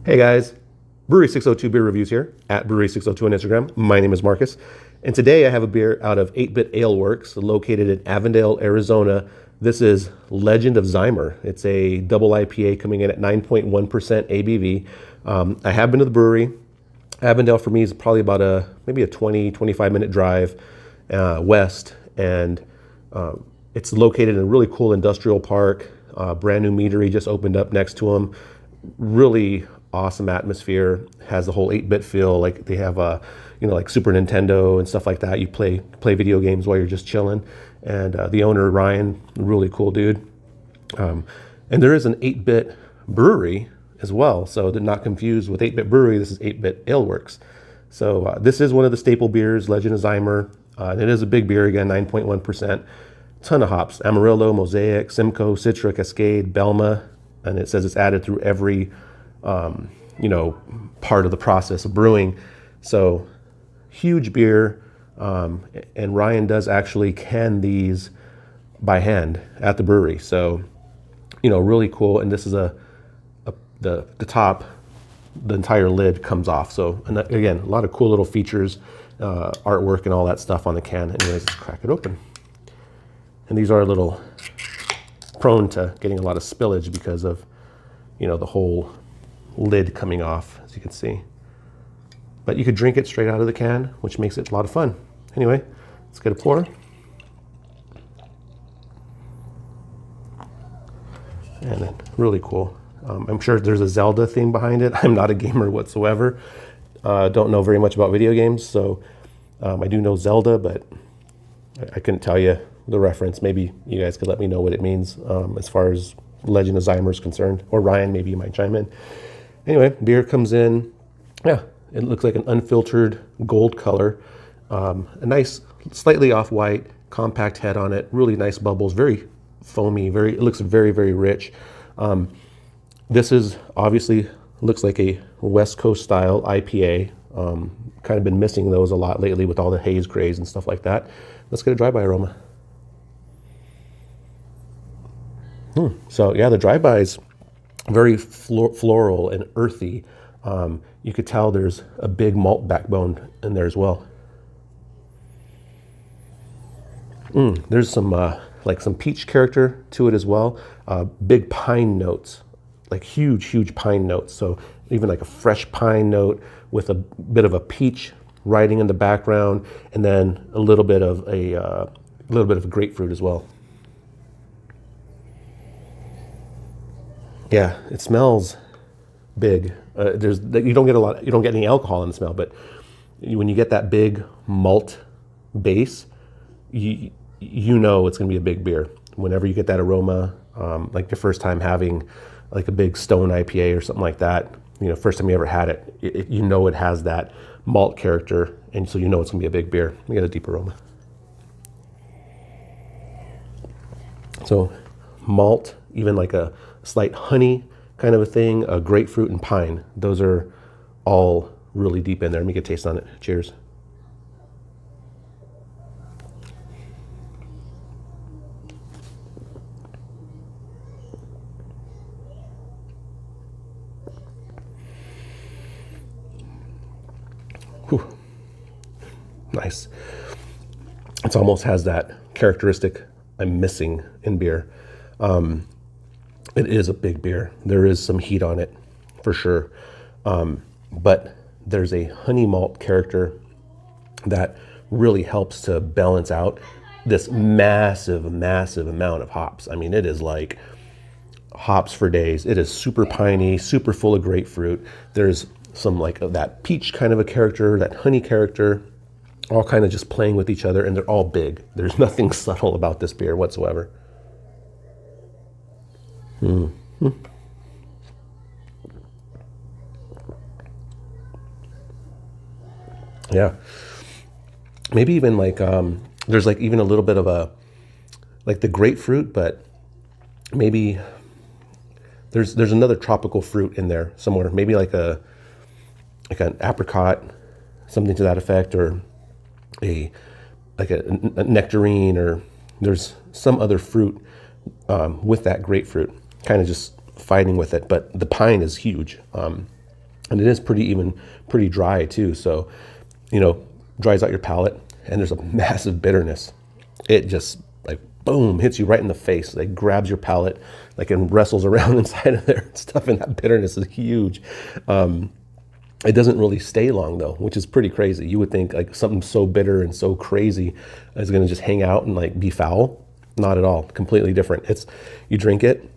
Hey guys, Brewery 602 Beer Reviews here at Brewery 602 on Instagram. My name is Marcus, and today I have a beer out of 8-Bit Aleworks located in Avondale, Arizona. This is Legend of Zymur. It's a double IPA coming in at 9.1% ABV. I have been to the brewery. Avondale for me is probably about maybe a 20-25 minute drive west, and it's located in a really cool industrial park. Brand new meadery just opened up next to them. Really awesome atmosphere. Has the whole 8-bit feel. Like they have like Super Nintendo and stuff like that. You play video games while you're just chilling. And the owner Ryan, really cool dude. And there is an 8-bit brewery as well. So they're not confused with 8-bit brewery. This is 8-bit Aleworks. So this is one of the staple beers, Legend of Zymur. And it is a big beer again, 9.1%. Ton of hops: Amarillo, Mosaic, Simcoe, Citra, Cascade, Belma. And it says it's added through every part of the process of brewing. So huge beer. And Ryan does actually can these by hand at the brewery. So, really cool. And this is the top, the entire lid comes off. So, and again, a lot of cool little features, artwork and all that stuff on the can. Anyways, let's crack it open. And these are a little prone to getting a lot of spillage because of, the whole lid coming off, as you can see. But you could drink it straight out of the can, which makes it a lot of fun. Anyway, let's get a pour. And then, really cool. I'm sure there's a Zelda theme behind it. I'm not a gamer whatsoever. Don't know very much about video games, so I do know Zelda, but I couldn't tell you the reference. Maybe you guys could let me know what it means as far as Legend of Zymur is concerned. Or Ryan, maybe you might chime in. Anyway, beer comes in. Yeah, it looks like an unfiltered gold color. A nice, slightly off-white, compact head on it. Really nice bubbles. Very foamy. It looks very, very rich. This is obviously looks like a West Coast style IPA. Kind of been missing those a lot lately with all the haze craze and stuff like that. Let's get a dry-by aroma. So yeah, the dry-by is very floral and earthy. You could tell there's a big malt backbone in there as well. There's some some peach character to it as well. Big pine notes, like huge pine notes. So even like a fresh pine note with a bit of a peach riding in the background, and then a little bit of a grapefruit as well. Yeah, it smells big. You don't get any alcohol in the smell, but when you get that big malt base, you know it's gonna be a big beer. Whenever you get that aroma, like your first time having like a big Stone IPA or something like that, first time you ever had it, it has that malt character, and so it's gonna be a big beer. We get a deep aroma. So malt, even like a slight honey kind of a thing, a grapefruit and pine. Those are all really deep in there. Let me get a taste on it. Cheers. Whew. Nice. It almost has that characteristic I'm missing in beer. It is a big beer. There is some heat on it, for sure. But there's a honey malt character that really helps to balance out this massive amount of hops. I mean, it is like hops for days. It is super piney, super full of grapefruit. There's some like that peach kind of a character, that honey character, all kind of just playing with each other, and they're all big. There's nothing subtle about this beer whatsoever. Yeah, maybe even like there's like even a little bit of a like the grapefruit, but maybe there's another tropical fruit in there somewhere. Maybe like an apricot, something to that effect, or a nectarine, or there's some other fruit with that grapefruit, kind of just fighting with it. But the pine is huge. And it is pretty dry too. So, you know, dries out your palate, and there's a massive bitterness. It just like boom, hits you right in the face. Like grabs your palate, like, and wrestles around inside of there and stuff. And that bitterness is huge. It doesn't really stay long though, which is pretty crazy. You would think like something so bitter and so crazy is going to just hang out and like be foul. Not at all. Completely different. It's, you drink it,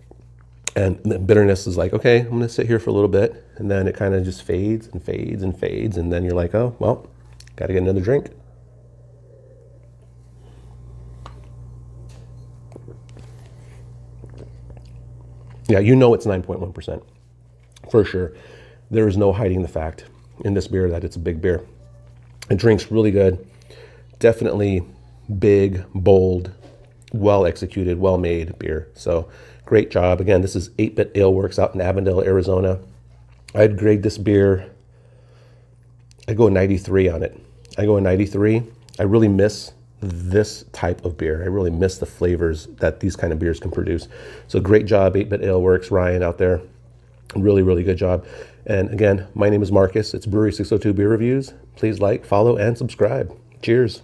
and the bitterness is like, okay, I'm going to sit here for a little bit, and then it kind of just fades and fades and fades, and then you're like, oh well, got to get another drink. Yeah, you know it's 9.1% for sure. There is no hiding the fact in this beer that it's a big beer. It drinks really good. Definitely big, bold, well executed, well made beer. So great job. Again, this is 8-Bit Aleworks out in Avondale, Arizona. I'd grade this beer, I'd go a 93 on it. I go a 93. I really miss this type of beer. I really miss the flavors that these kind of beers can produce. So great job, 8-Bit Aleworks, Ryan out there. Really, really good job. And again, my name is Marcus. It's Brewery 602 Beer Reviews. Please like, follow, and subscribe. Cheers.